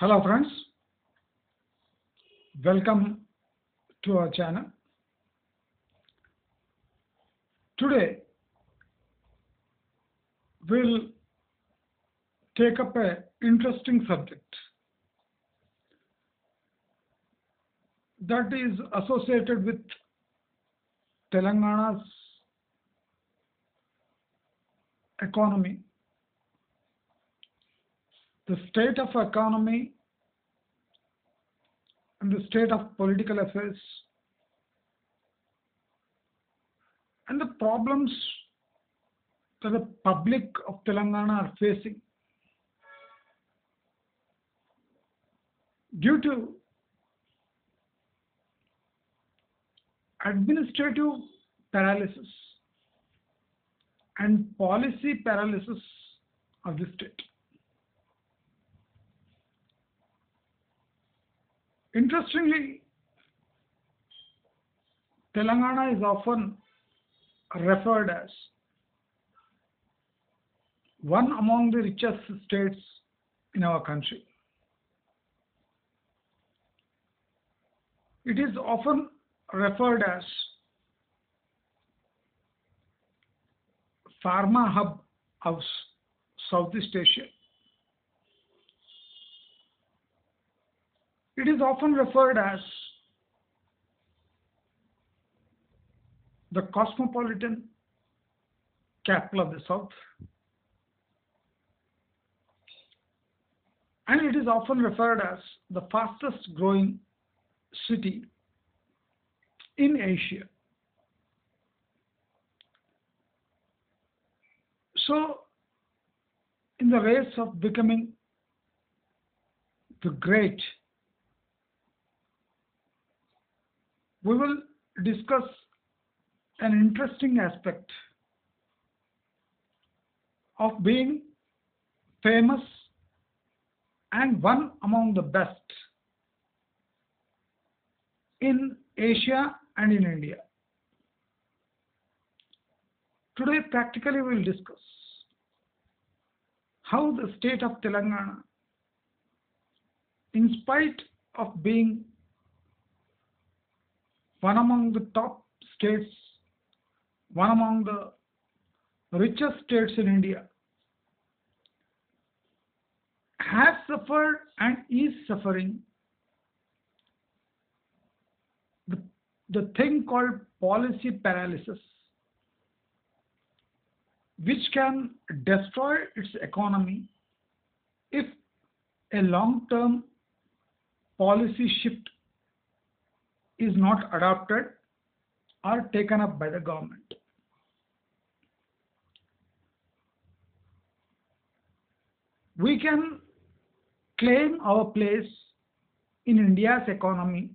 Hello friends, welcome to our channel. Today we'll take up a interesting subject that is associated with Telangana's economy, the state of economy and the state of political affairs and the problems that the public of Telangana are facing due to administrative paralysis and policy paralysis of the state. Interestingly, Telangana is often referred as one among the richest states in our country. It is often referred as pharma hub of Southeast Asia. It is often referred as the cosmopolitan capital of the South, and it is often referred as the fastest growing city in Asia. So, in the race of becoming the great, we will discuss an interesting aspect of being famous and one among the best in Asia and in India. Today, practically, we will discuss how the state of Telangana, in spite of being one among the top states, one among the richest states in India, has suffered and is suffering the thing called policy paralysis, which can destroy its economy if a long-term policy shift is not adopted or taken up by the government. We can claim our place in India's economy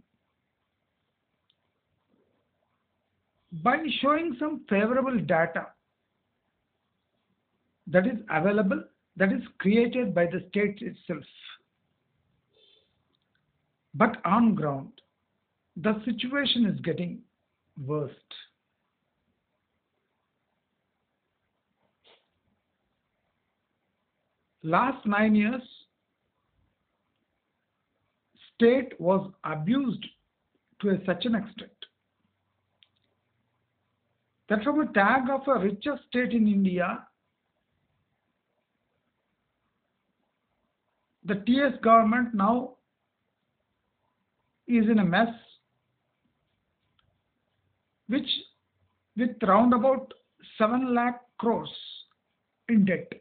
by showing some favorable data that is available, that is created by the state itself. But on ground, the situation is getting worse. Last 9 years, state was abused to such an extent that from a tag of a richest state in India, the TS government now is in a mess, which with round about 7 lakh crores in debt.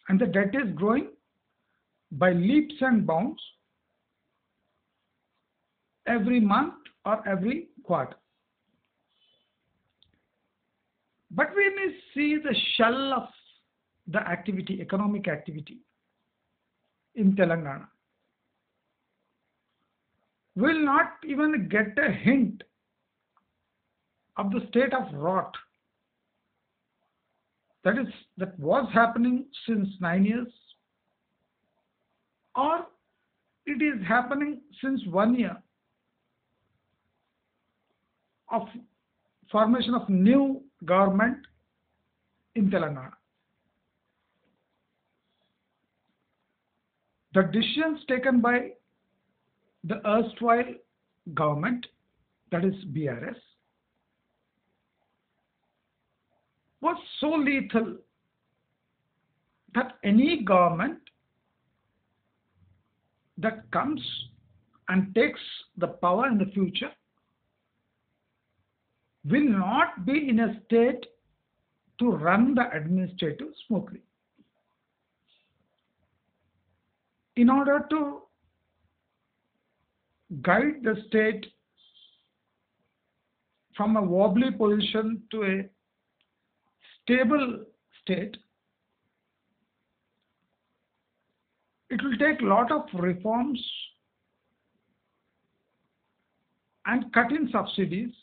And the debt is growing by leaps and bounds every month or every quarter. But when we see the shell of the activity, economic activity in Telangana, we will not even get a hint of the state of rot that was happening since 9 years, or it is happening since 1 year of formation of new government in Telangana. the decisions taken by the erstwhile government, that is BRS, was so lethal that any government that comes and takes the power in the future will not be in a state to run the administrative smoothly. In order to guide the state from a wobbly position to a stable state, it will take a lot of reforms and cut in subsidies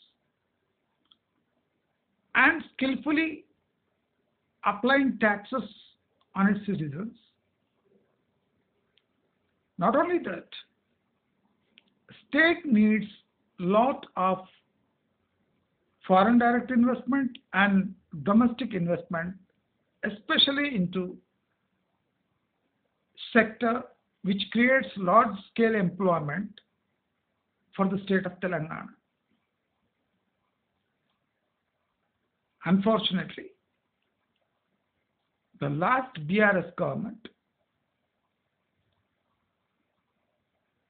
and skillfully applying taxes on its citizens. Not only that, state needs lot of foreign direct investment and domestic investment, especially into sector which creates large scale employment for the state of Telangana. Unfortunately, the last BRS government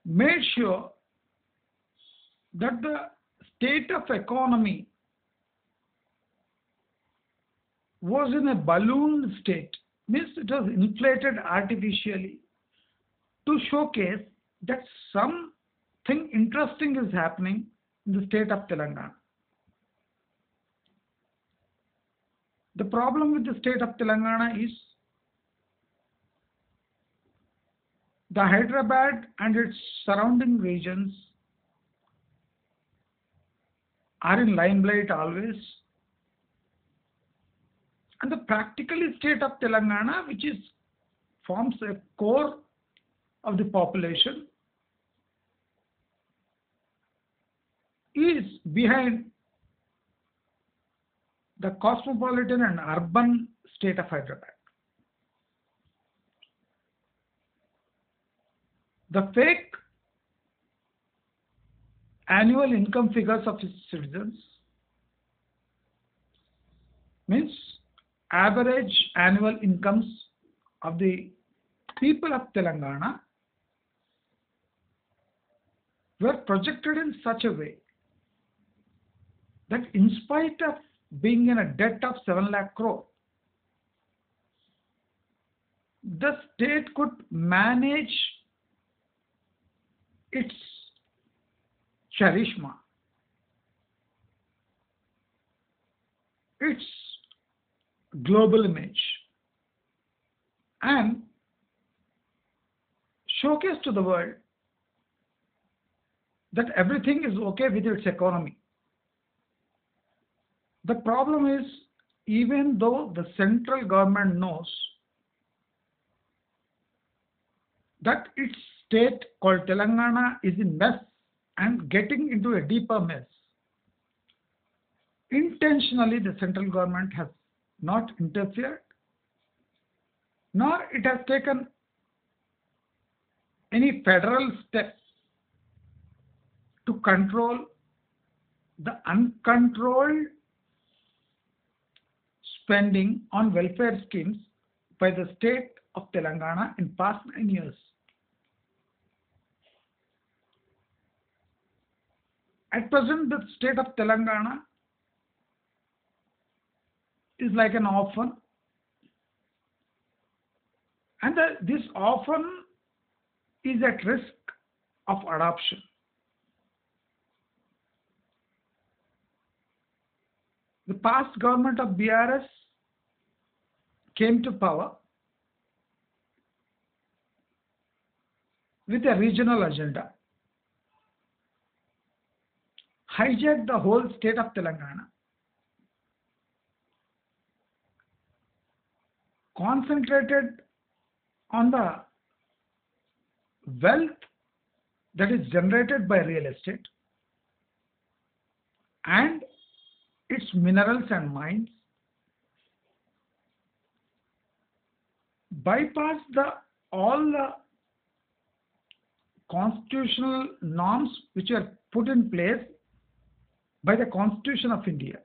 made sure that the state of economy was in a balloon state, means it was inflated artificially to showcase that something interesting is happening in the state of Telangana. The problem with the state of Telangana is the Hyderabad and its surrounding regions are in limelight always, and the practically state of Telangana, which forms a core of the population, is behind the cosmopolitan and urban state of Hyderabad. The fake annual income figures of its citizens, means average annual incomes of the people of Telangana, were projected in such a way that in spite of being in a debt of 7 lakh crore, the state could manage its charisma, its global image, and showcase to the world that everything is okay with its economy. The problem is, even though the central government knows that its state called Telangana is in mess and getting into a deeper mess, intentionally the central government has not interfered, nor it has taken any federal steps to control the uncontrolled spending on welfare schemes by the state of Telangana in past 9 years. At present, the state of Telangana is like an orphan, and this orphan is at risk of adoption. The past government of BRS came to power with a regional agenda, hijacked the whole state of Telangana, concentrated on the wealth that is generated by real estate and its minerals and mines, bypassed all the constitutional norms which were put in place by the Constitution of India,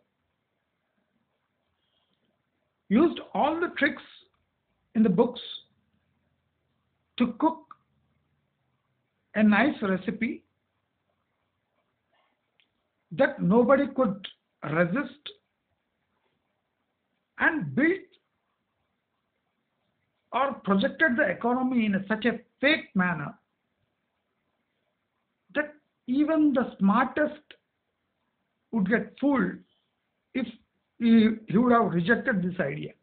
used all the tricks in the books to cook a nice recipe that nobody could resist, and built or projected the economy in such a fake manner that even the smartest would get fooled if he would have rejected this idea.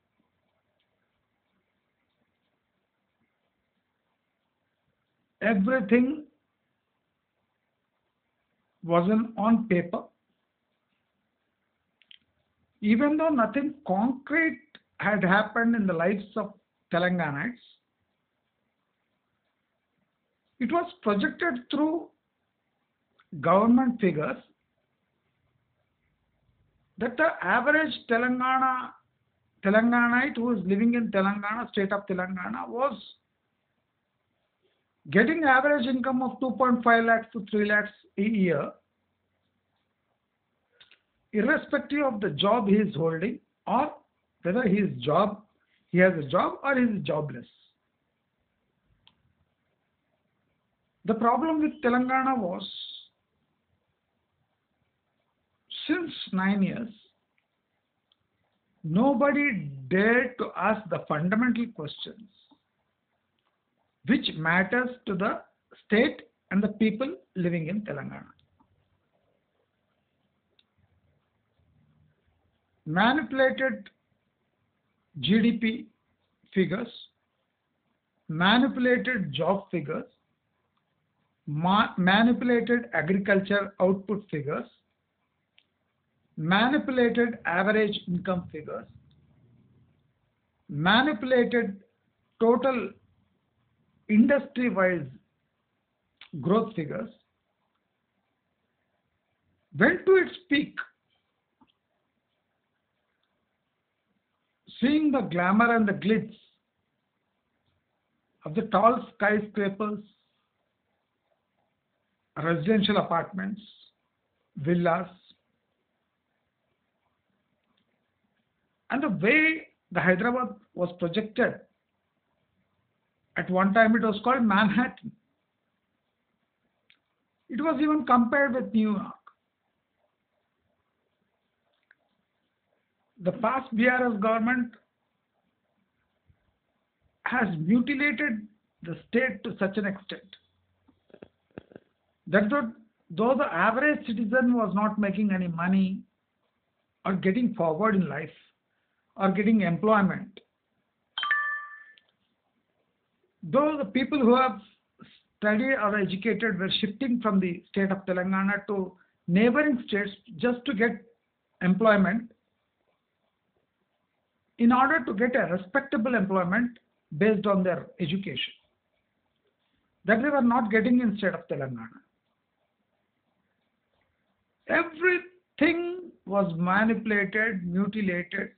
Everything was on paper, even though nothing concrete had happened in the lives of Telanganites. It was projected through government figures that the average Telanganite who is living in Telangana, state of Telangana, was getting average income of 2.5 lakhs to 3 lakhs a year, irrespective of the job he is holding, or whether he has a job or he is jobless. The problem with Telangana was, since 9 years, nobody dared to ask the fundamental questions which matters to the state and the people living in Telangana. Manipulated GDP figures, manipulated job figures, manipulated agriculture output figures, manipulated average income figures, manipulated total industry-wise growth figures, went to its peak, seeing the glamour and the glitz of the tall skyscrapers, residential apartments, villas, and the way the Hyderabad was projected. At one time it was called Manhattan. It was even compared with New York. The past BRS government has mutilated the state to such an extent that though the average citizen was not making any money or getting forward in life or getting employment, though the people who have studied or educated were shifting from the state of Telangana to neighboring states just to get employment, in order to get a respectable employment based on their education, that they were not getting in state of Telangana. Everything was manipulated, mutilated,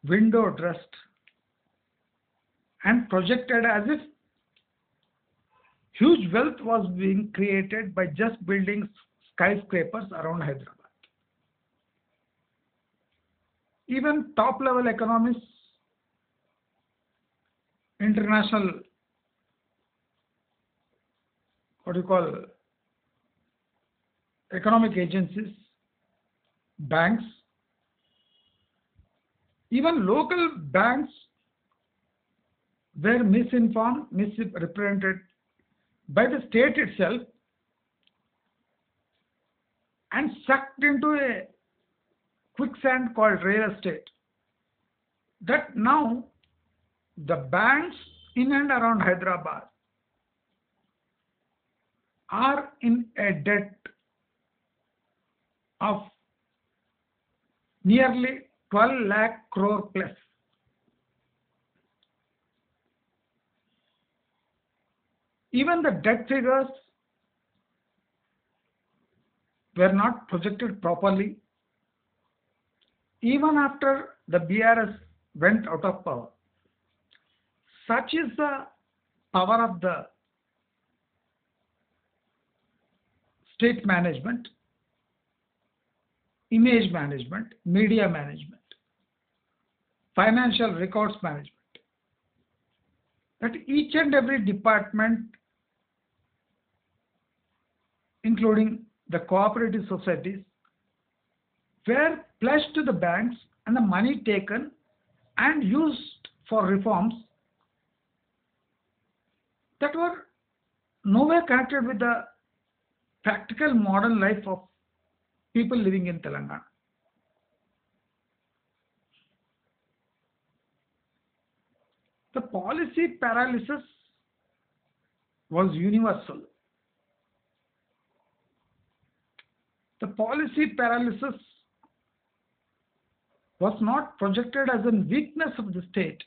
window dressed, and projected as if huge wealth was being created by just building skyscrapers around Hyderabad. Even top level economists, international, economic agencies, banks, even local banks were misinformed, misrepresented by the state itself and sucked into a quicksand called real estate. That now the banks in and around Hyderabad are in a debt of nearly 12 lakh crore plus. Even the debt figures were not projected properly even after the BRS went out of power. Such is the power of the state management, image management, media management, financial records management. That each and every department, including the cooperative societies, were pledged to the banks and the money taken and used for reforms that were nowhere connected with the practical modern life of people living in Telangana. The policy paralysis was universal. The policy paralysis was not projected as a weakness of the state,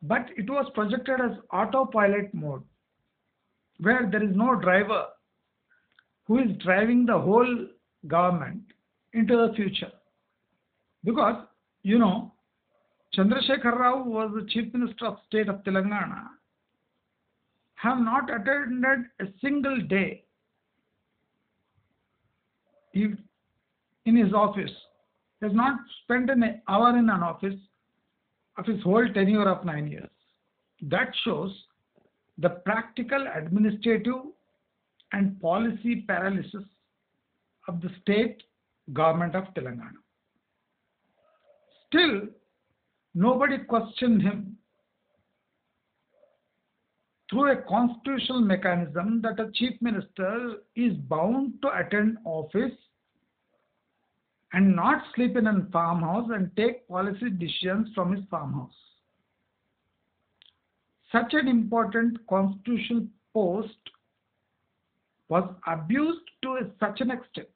but it was projected as autopilot mode, where there is no driver who is driving the whole government into the future. Because, Chandrasekhar Rao was the Chief Minister of State of Telangana, have not attended a single day in his office. He has not spent an hour in an office of his whole tenure of 9 years. That shows the practical, administrative and policy paralysis of the state government of Telangana. Still, nobody questioned him through a constitutional mechanism that a chief minister is bound to attend office and not sleep in a farmhouse and take policy decisions from his farmhouse. Such an important constitutional post was abused to such an extent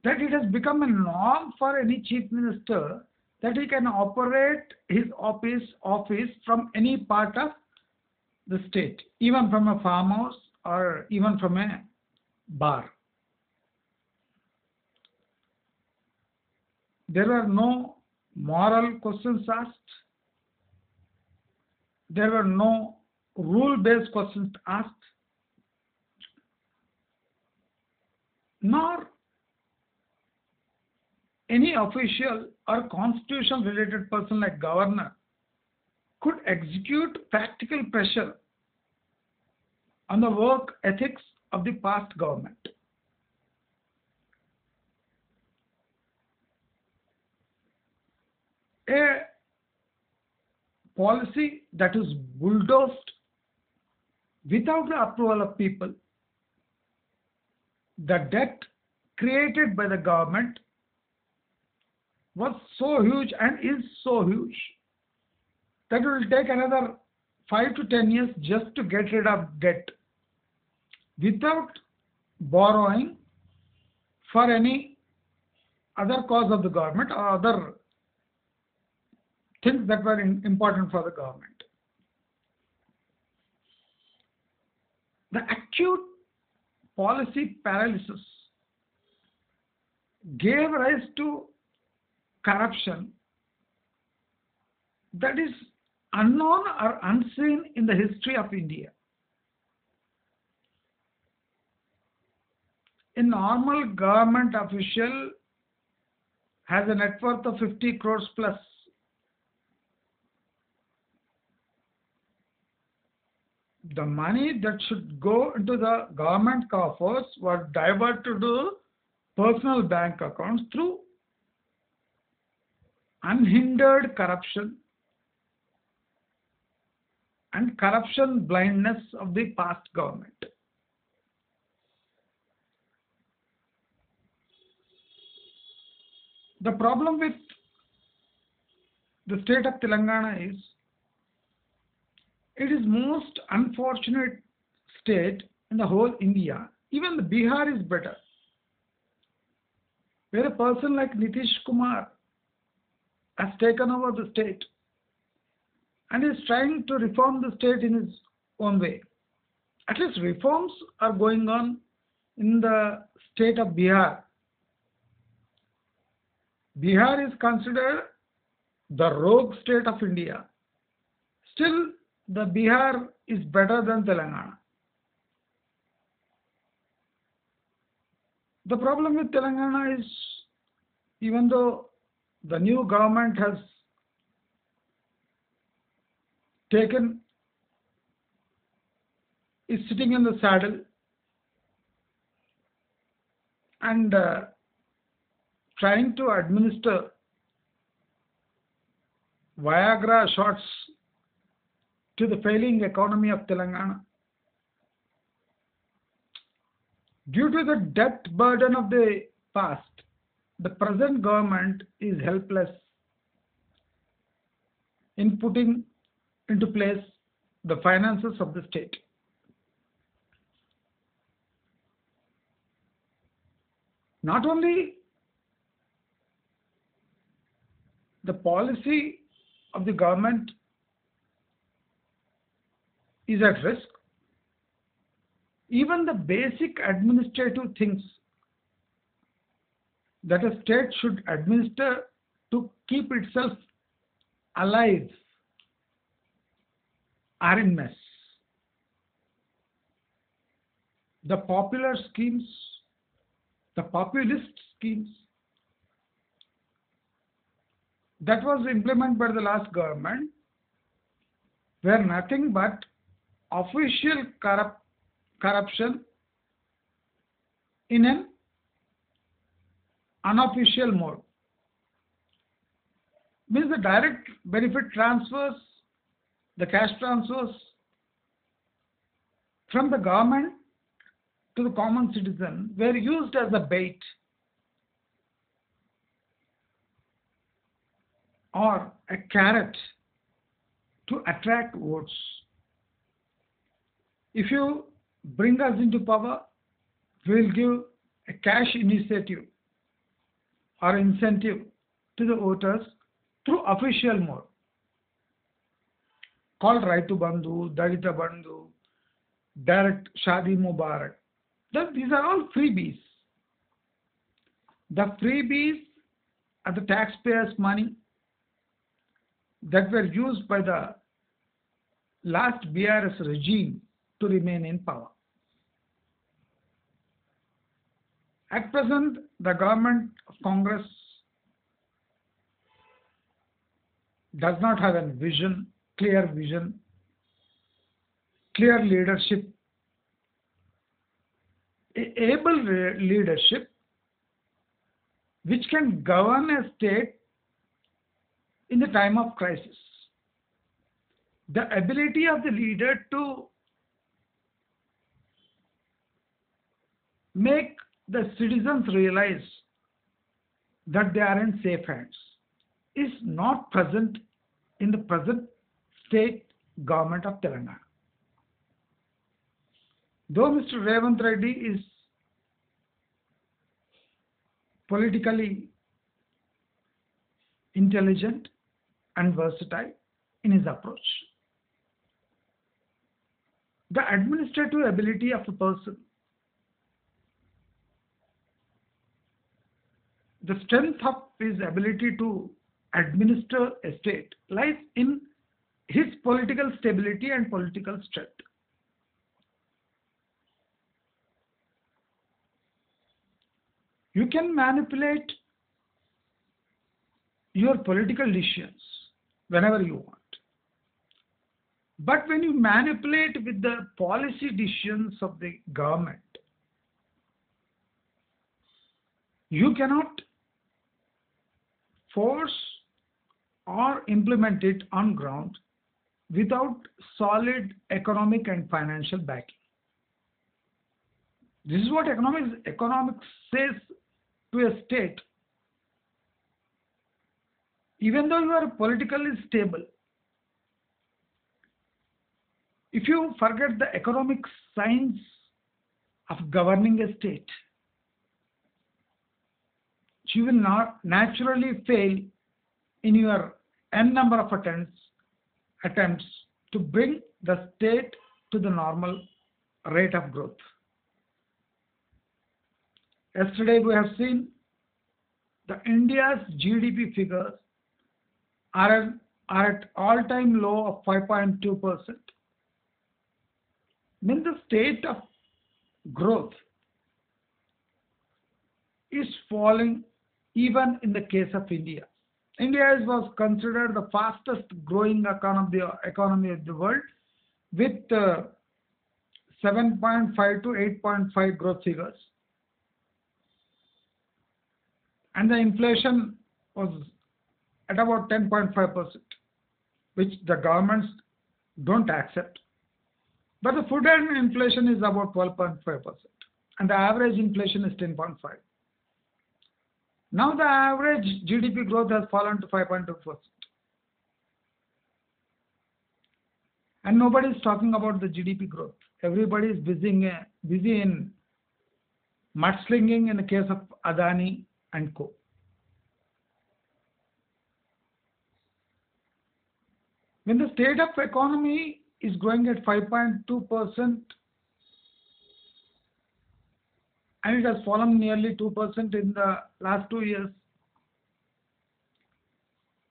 that it has become a norm for any chief minister that he can operate his office from any part of the state, even from a farmhouse or even from a bar. There were no moral questions asked. There were no rule-based questions asked, nor any official or constitution-related person like governor could execute practical pressure on the work ethics of the past government. A policy that is bulldozed without the approval of people, the debt created by the government was so huge and is so huge that it will take another 5 to 10 years just to get rid of debt without borrowing for any other cause of the government or other things that were important for the government. The acute policy paralysis gave rise to corruption that is unknown or unseen in the history of India. A normal government official has a net worth of 50 crores plus. The money that should go into the government coffers was diverted to personal bank accounts through unhindered corruption and corruption blindness of the past government. The problem with the state of Telangana is it is most unfortunate state in the whole India. Even the Bihar is better, where a person like Nitish Kumar has taken over the state and is trying to reform the state in his own way. At least reforms are going on in the state of Bihar. Bihar is considered the rogue state of India. Still, the Bihar is better than Telangana. The problem with Telangana is, even though the new government has taken, is sitting in the saddle and trying to administer Viagra shots to the failing economy of Telangana. Due to the debt burden of the past, the present government is helpless in putting into place the finances of the state. Not only the policy of the government is at risk, even the basic administrative things that a state should administer to keep itself alive are in mess. The popular schemes, the populist schemes that was implemented by the last government were nothing but official corruption in an unofficial mode. Means the direct benefit transfers, the cash transfers from the government to the common citizen were used as a bait or a carrot to attract votes. If you bring us into power, we will give a cash initiative or incentive to the voters through official mode called Raitu Bandhu, Dalita Bandhu, direct Shadi Mubarak. These are all freebies. The freebies are the taxpayers' money that were used by the last BRS regime to remain in power. At present, the government of Congress does not have a vision, clear leadership, able leadership which can govern a state in the time of crisis. The ability of the leader to make the citizens realize that they are in safe hands is not present in the present state government of Telangana. Though Mr. Revant Reddy is politically intelligent and versatile in his approach, the administrative ability of a person, the strength of his ability to administer a state lies in his political stability and political strength. You can manipulate your political decisions whenever you want. But when you manipulate with the policy decisions of the government, you cannot force or implement it on ground without solid economic and financial backing. This is what economics says to a state. Even though you are politically stable, if you forget the economic science of governing a state, you will not naturally fail in your n number of attempts to bring the state to the normal rate of growth. Yesterday we have seen the India's GDP figures are an are at all-time low of 5.2%. Means the state of growth is falling even in the case of India. Was considered the fastest growing economy of the world with 7.5 to 8.5 growth figures. And the inflation was at about 10.5%, which the governments don't accept. But the food and inflation is about 12.5%, and the average inflation is 10.5. Now the average GDP growth has fallen to 5.2%. And nobody is talking about the GDP growth. Everybody is busy in mudslinging in the case of Adani and Co. When the state of economy is growing at 5.2%, and it has fallen nearly 2% in the last 2 years.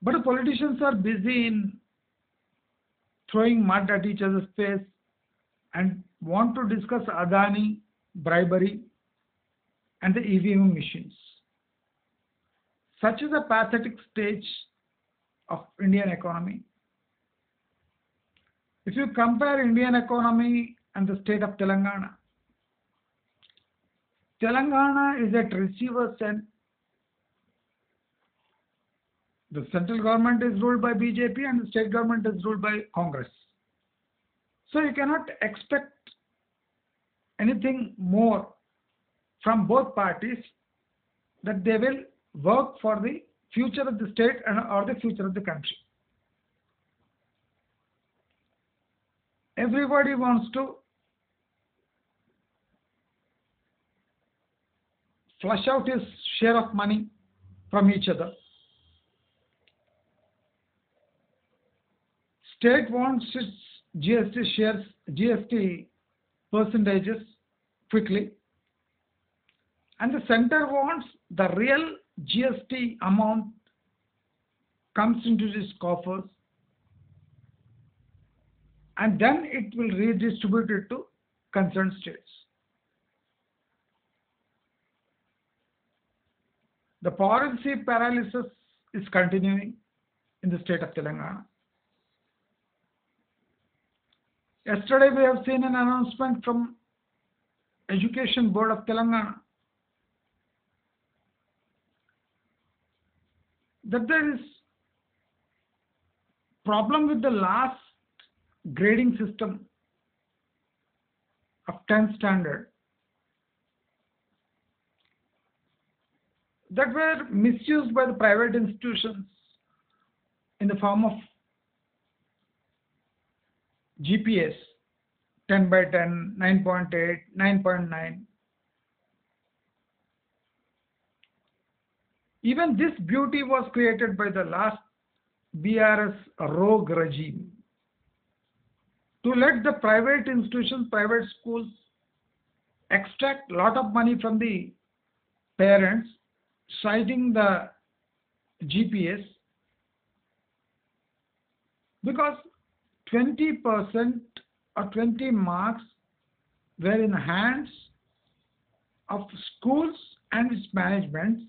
But the politicians are busy in throwing mud at each other's face and want to discuss Adani, bribery, and the EVM machines. Such is a pathetic stage of Indian economy. If you compare Indian economy and the state of Telangana, Telangana is at receiver's end. The central government is ruled by BJP and the state government is ruled by Congress. So you cannot expect anything more from both parties, that they will work for the future of the state or the future of the country. Everybody wants to flush out his share of money from each other. State wants its GST percentages quickly, and the center wants the real GST amount comes into its coffers, and then it will redistribute it to concerned states. The policy paralysis is continuing in the state of Telangana. Yesterday we have seen an announcement from Education Board of Telangana that there is problem with the last grading system of 10th standard that were misused by the private institutions in the form of GPS, 10 by 10, 9.8, 9.9. Even this beauty was created by the last BRS rogue regime to let the private institutions, private schools extract a lot of money from the parents, citing the GPS, because 20% or 20 marks were in the hands of schools and its management.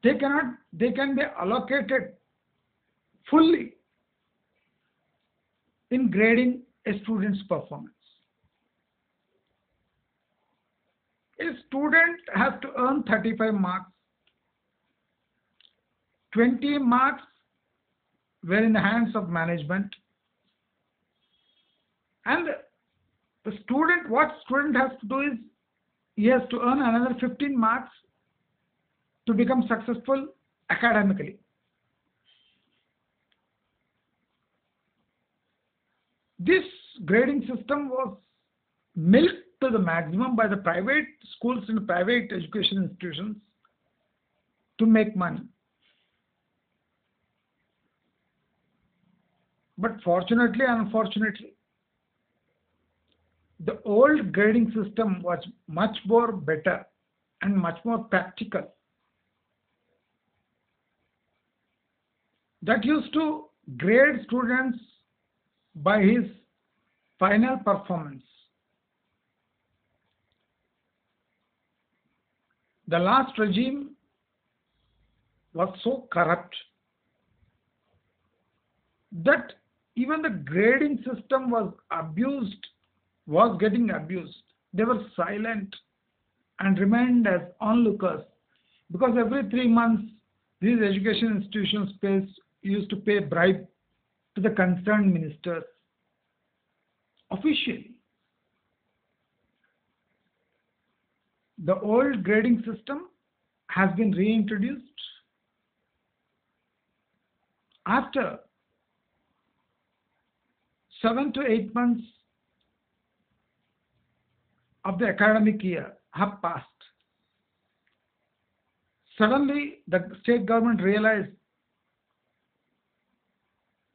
They can be allocated fully in grading a student's performance. A student has to earn 35 marks. 20 marks were in the hands of management. And what student has to do is, he has to earn another 15 marks to become successful academically. This grading system was milked to the maximum by the private schools and private education institutions to make money. But fortunately, unfortunately, the old grading system was much more better and much more practical. That used to grade students by his final performance. The last regime was so corrupt that even the grading system was getting abused. They were silent and remained as onlookers because every 3 months these education institutions used to pay bribe to the concerned ministers officially. The old grading system has been reintroduced after 7 to 8 months of the academic year have passed. Suddenly, the state government realized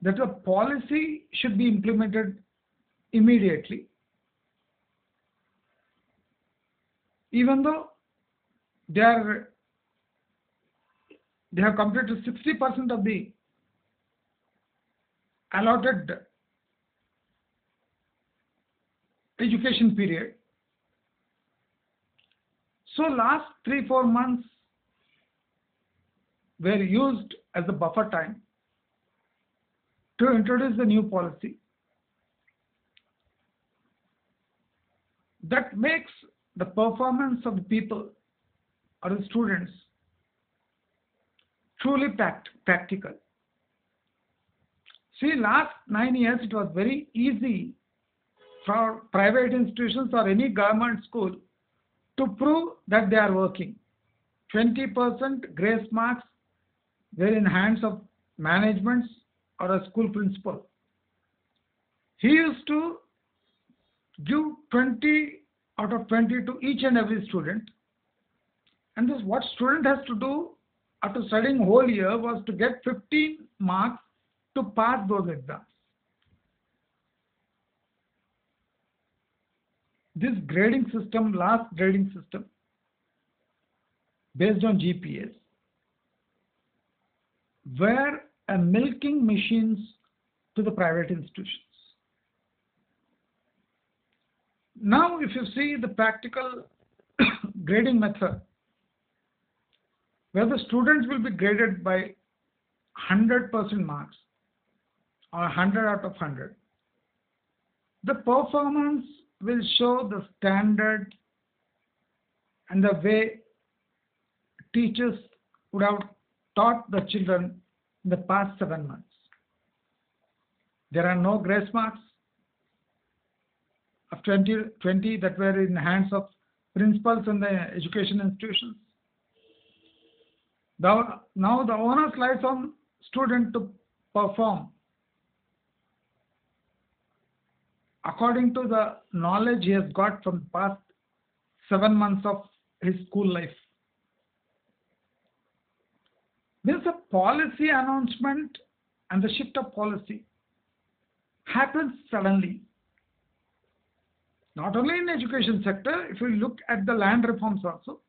that a policy should be implemented immediately, even though they are they have completed 60% of the allotted education period. So last 3 4 months were used as a buffer time to introduce the new policy that makes the performance of the people or the students truly practical. See, last 9 years it was very easy for private institutions or any government school to prove that they are working. 20% grace marks were in hands of managements or a school principal. He used to give 20 out of 20 to each and every student. And this what student has to do after studying whole year was to get 15 marks to pass those exams. This grading system, last grading system, based on GPS, were a milking machines to the private institutions. Now, if you see the practical grading method, where the students will be graded by 100% marks or 100 out of 100, the performance will show the standard and the way teachers would have taught the children in the past 7 months. There are no grace marks of 20 that were in the hands of principals and the education institutions. Now the onus lies on student to perform according to the knowledge he has got from the past 7 months of his school life. There's a policy announcement and the shift of policy happens suddenly. Not only in education sector, if you look at the land reforms also,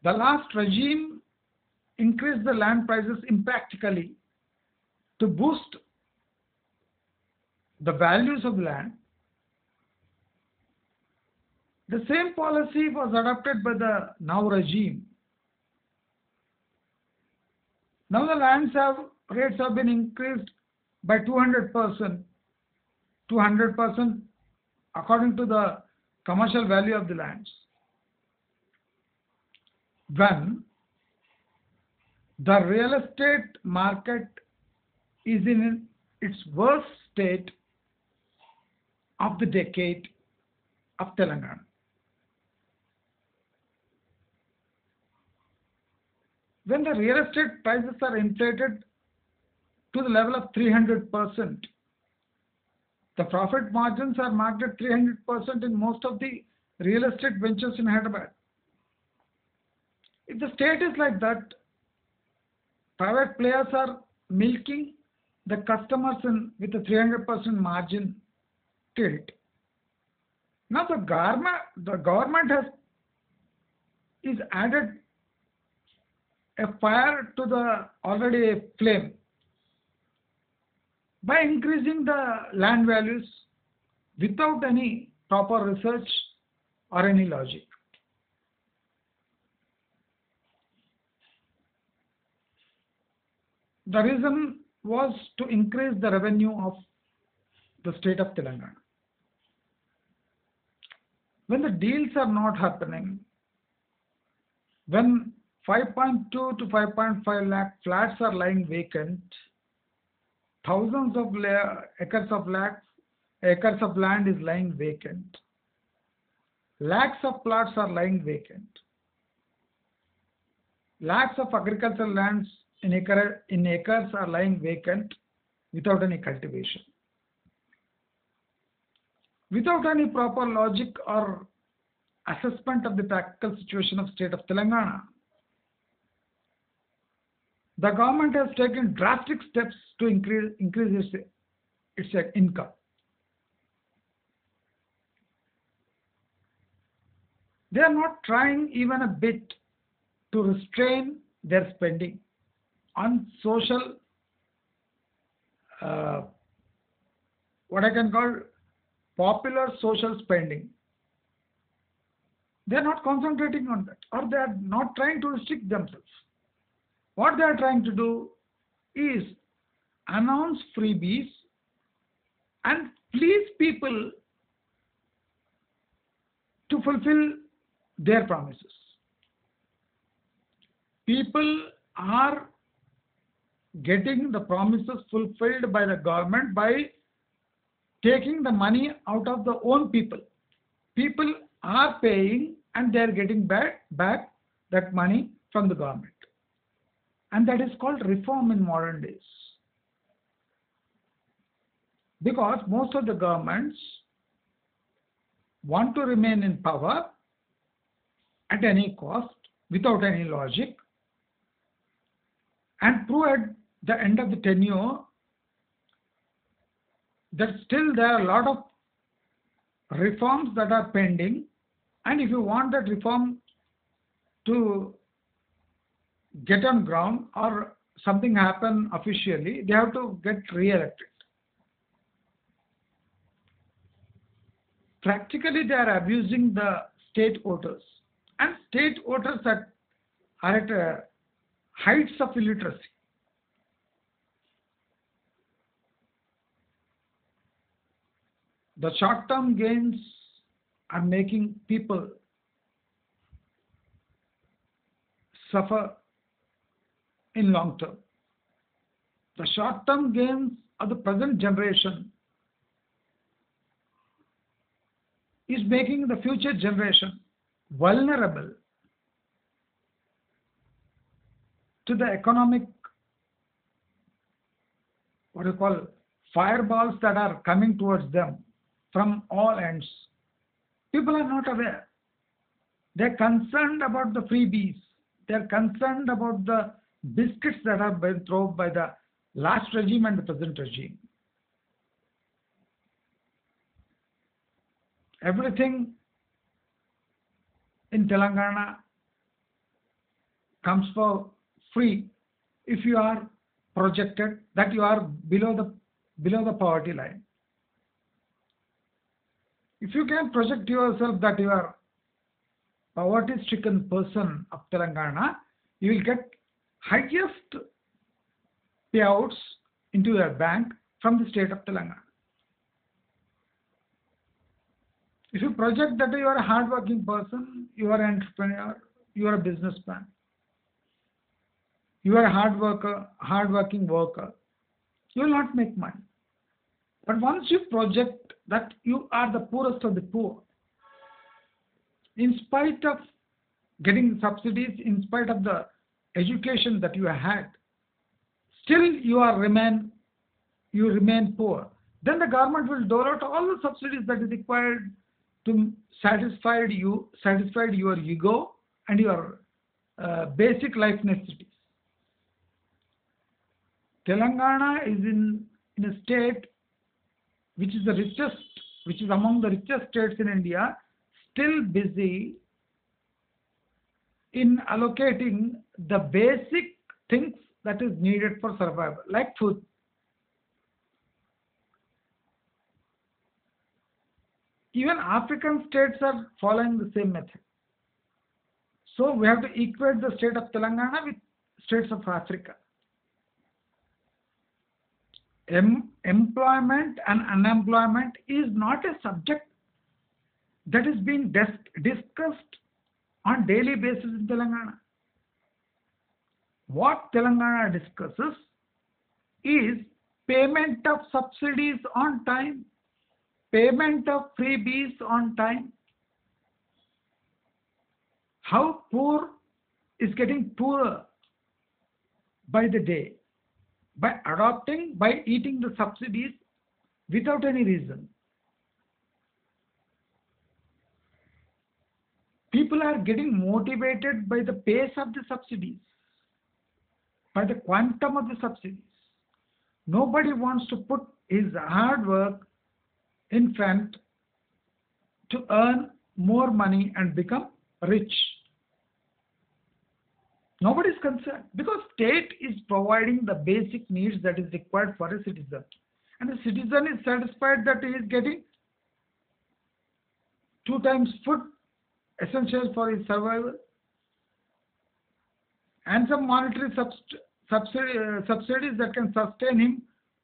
the last regime increased the land prices impractically to boost the values of land. The same policy was adopted by the now regime. Now the rates have been increased by 200%, 200% according to the commercial value of the lands. When the real estate market is in its worst state of the decade of Telangana. When the real estate prices are inflated to the level of 300%, the profit margins are marked at 300% in most of the real estate ventures in Hyderabad. If the state is like that, private players are milking the customers with a 300% margin tilt. Now the government is added a fire to the already a flame. by increasing the land values without any proper research or any logic. The reason was to increase the revenue of the state of Telangana. When the deals are not happening, when 5.2 to 5.5 lakh flats are lying vacant, thousands of acres of land is lying vacant, lakhs of plots are lying vacant, lakhs of agricultural lands in acres are lying vacant without any cultivation. Without any proper logic or assessment of the practical situation of state of Telangana, the government has taken drastic steps to increase its income. They are not trying even a bit to restrain their spending on social, what I can call popular social spending. They are not concentrating on that, or they are not trying to restrict themselves. What they are trying to do is announce freebies and please people to fulfill their promises. People are getting the promises fulfilled by the government by taking the money out of the own people. People are paying and they are getting back that money from the government. And that is called reform in modern days. Because most of the governments want to remain in power at any cost, without any logic, and prove at the end of the tenure that still there are a lot of reforms that are pending, and if you want that reform to get on ground or something happen officially, they have to get re-elected. Practically, they are abusing the state voters, and state voters are at heights of illiteracy. The short-term gains are making people suffer in long term. The short-term gains of the present generation is making the future generation vulnerable to the economic, what you call, fireballs that are coming towards them from all ends. People are not aware. They're concerned about the freebies. They're concerned about the biscuits that have been thrown by the last regime and the present regime. Everything in Telangana comes for free if you are projected that you are below the poverty line. If you can project yourself that you are poverty-stricken person of Telangana, you will get highest payouts into your bank from the state of Telangana. If you project that you are a hard-working person, you are an entrepreneur, you are a businessman, you are a hard-working worker, you will not make money. But once you project that you are the poorest of the poor, in spite of getting subsidies, in spite of the education that you had, still you remain poor. Then the government will dole out all the subsidies that is required to satisfy your ego and your basic life necessities. Telangana is in a state which is among the richest states in India, still busy in allocating the basic things that is needed for survival, like food. Even African states are following the same method. So we have to equate the state of Telangana with states of Africa. Employment and unemployment is not a subject that is being discussed on daily basis in Telangana. What Telangana discusses is payment of subsidies on time, payment of freebies on time. How poor is getting poorer by the day by eating the subsidies without any reason. People are getting motivated by the pace of the subsidies, by the quantum of the subsidies. Nobody wants to put his hard work in front to earn more money and become rich. Nobody is concerned because state is providing the basic needs that is required for a citizen. And the citizen is satisfied that he is getting 2 times food essential for his survival and some monetary subsidies that can sustain him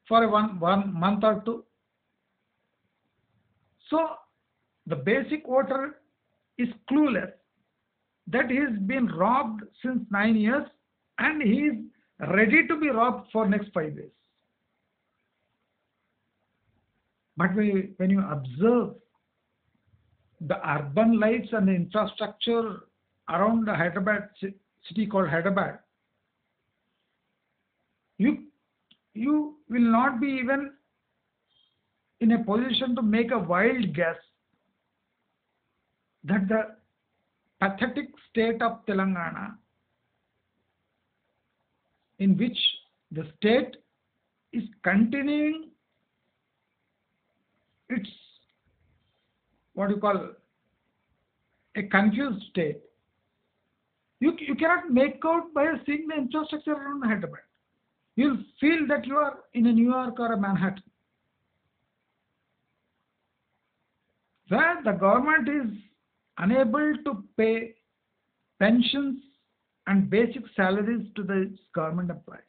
for one month or two. So the basic voter is clueless that he has been robbed since 9 years and he is ready to be robbed for next 5 years. But when you observe the urban lights and the infrastructure around the Hyderabad city called Hyderabad, you will not be even in a position to make a wild guess that the pathetic state of Telangana, in which the state is continuing its what you call a confused state. You cannot make out by seeing the infrastructure around Hyderabad. You'll feel that you are in a New York or a Manhattan, where the government is unable to pay pensions and basic salaries to the government employees.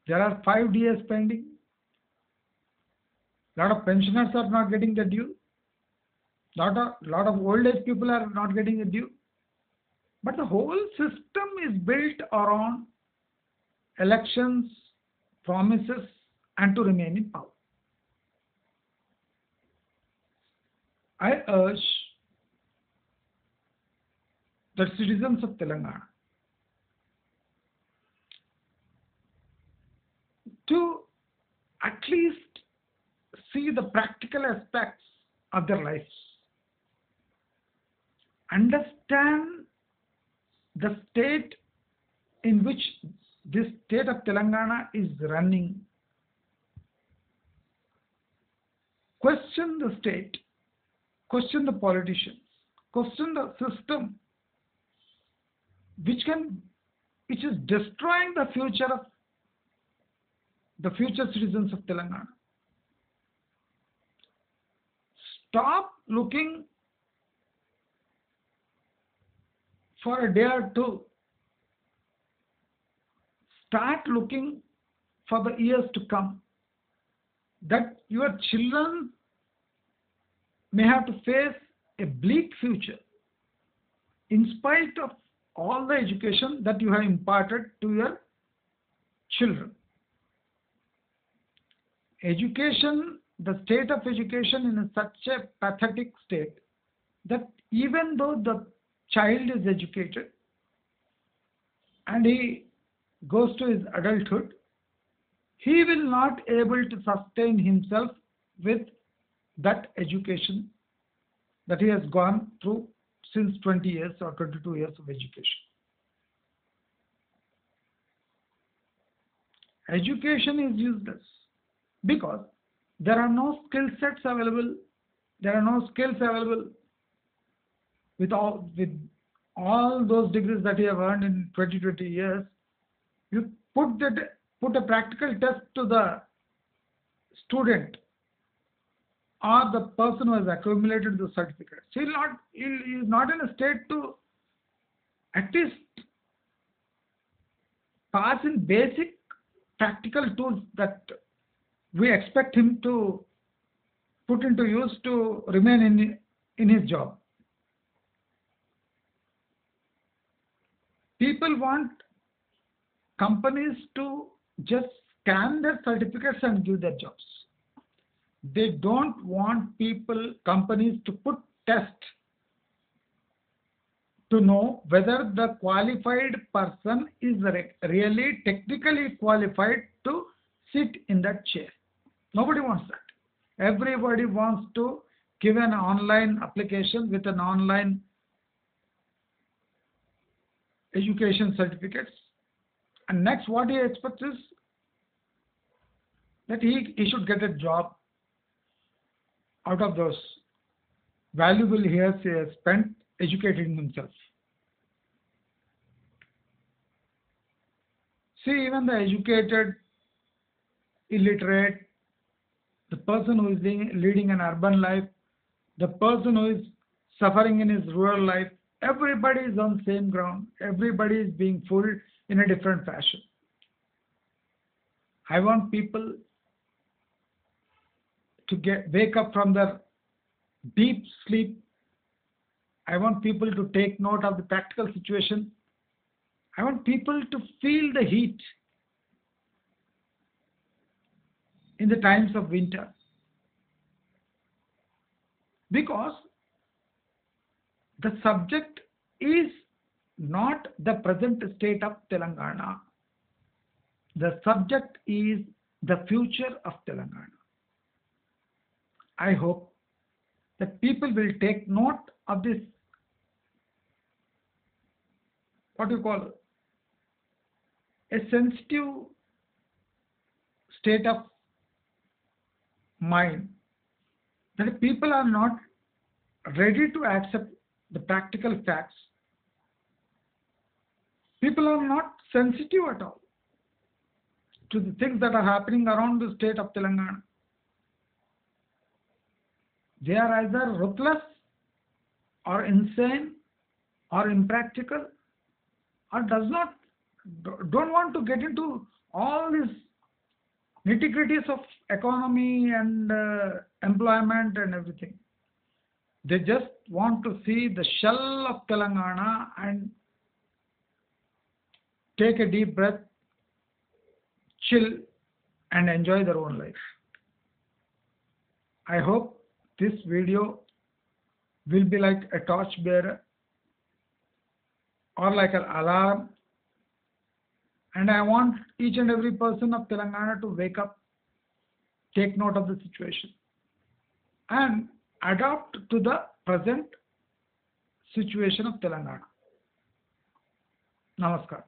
There are 5 DAs pending. A lot of pensioners are not getting the due. Lot of old age people are not getting the due. But the whole system is built around elections, promises, and to remain in power. I urge the citizens of Telangana to at least see the practical aspects of their lives, understand the state in which this state of Telangana is running, question the state, question the politicians, question the system which is destroying the future citizens of Telangana. Stop looking for a day or two. Start looking for the years to come, that your children may have to face a bleak future in spite of all the education that you have imparted to your children. Education, the state of education is such a pathetic state that even though the child is educated and he goes to his adulthood, he will not able to sustain himself with that education that he has gone through since 20 years or 22 years of education. Education is useless because there are no skill sets available. There are no skills available with all those degrees that you have earned in 20 years. You put a practical test to the student or the person who has accumulated the certificates, he is not in a state to at least pass in basic practical tools that we expect him to put into use to remain in his job. People want companies to just scan their certificates and give their jobs. They don't want companies to put test to know whether the qualified person is really technically qualified to sit in that chair. Nobody wants that. Everybody wants to give an online application with an online education certificates. And next, what he expects is that he should get a job out of those valuable years he has spent educating himself. See, even the educated, illiterate, the person who is leading an urban life, the person who is suffering in his rural life, everybody is on same ground. Everybody is being fooled in a different fashion. I want people to wake up from their deep sleep. I want people to take note of the practical situation. I want people to feel the heat in the times of winter, because the subject is not the present state of Telangana. The subject is the future of Telangana. I hope that people will take note of this, what you call a sensitive state of mind, that people are not ready to accept the practical facts. People are not sensitive at all to the things that are happening around the state of Telangana. They are either ruthless or insane or impractical, or don't want to get into all these nitty-gritties of economy and employment and everything. They just want to see the shell of Telangana and take a deep breath, chill, and enjoy their own life. I hope this video will be like a torchbearer or like an alarm. And I want each and every person of Telangana to wake up, take note of the situation, and adapt to the present situation of Telangana. Namaskar.